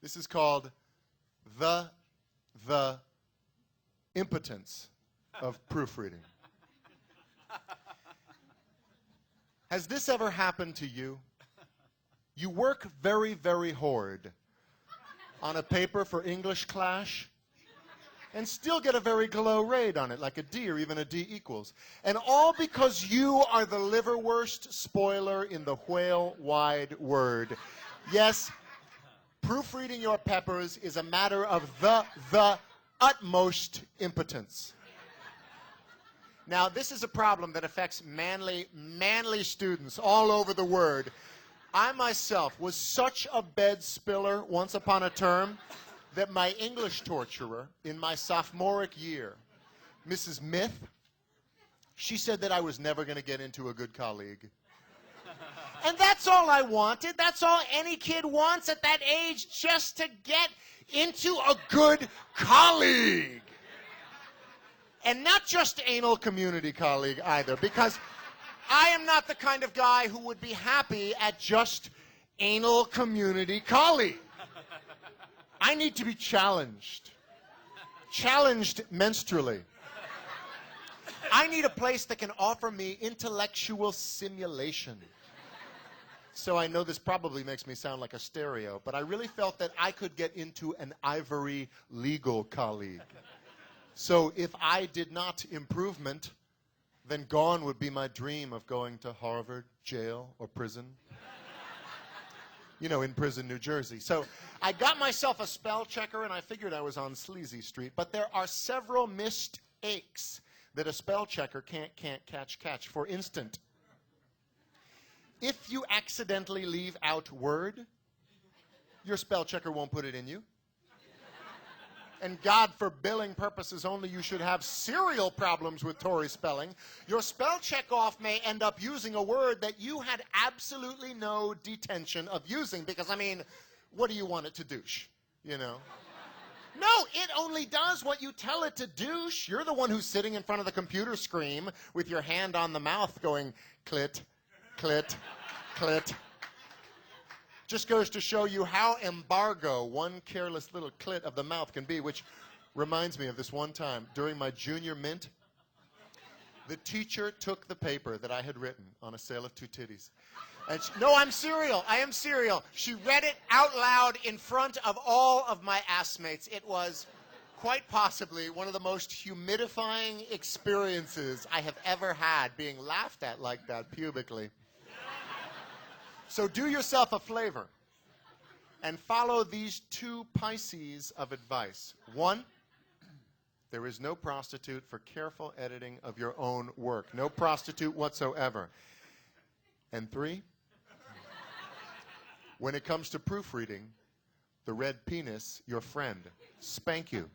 This is called the impotence of proofreading. Has this ever happened to you? You work very, very hard on a paper for English class and still get a very low grade on it, like a D or even a D equals. And all because you are the liverwurst spoiler in the whale-wide word. Yes, proofreading your peppers is a matter of the utmost impotence. Now, this is a problem that affects manly students all over the world. I myself was such a bed spiller once upon a term that my English torturer in my sophomoric year, Mrs. Myth, she said that I was never going to get into a good colleague. And that's all I wanted. That's all any kid wants at that age, just to get into a good colleague. And not just anal community colleague either, because I am not the kind of guy who would be happy at just anal community colleague. I need to be challenged. Challenged menstrually. I need a place that can offer me intellectual simulation. So I know this probably makes me sound like a stereo, but I really felt that I could get into an ivory legal colleague. So if I did not improvement, then gone would be my dream of going to Harvard, jail, or prison. You know, in prison, New Jersey. So I got myself a spell checker, and I figured I was on Sleazy Street. But there are several mistakes that a spell checker can't catch. For instance, if you accidentally leave out word, your spell checker won't put it in you. And God, for billing purposes only, you should have serial problems with Tory spelling. Your spell check-off may end up using a word that you had absolutely no detention of using, because, I mean, what do you want it to douche, you know? No, it only does what you tell it to douche. You're the one who's sitting in front of the computer screen with your hand on the mouth going, clit, clit, clit. Just goes to show you how embargo one careless little clit of the mouth can be, which reminds me of this one time. During my junior mint, the teacher took the paper that I had written on A Sale of Two Titties. And no, I'm serial. I am serial. She read it out loud in front of all of my assmates. It was quite possibly one of the most humidifying experiences I have ever had, being laughed at like that pubically. So do yourself a flavor and follow these two Pisces of advice. 1, there is no prostitute for careful editing of your own work. No prostitute whatsoever. And 3, when it comes to proofreading, the red penis, your friend. Spank you.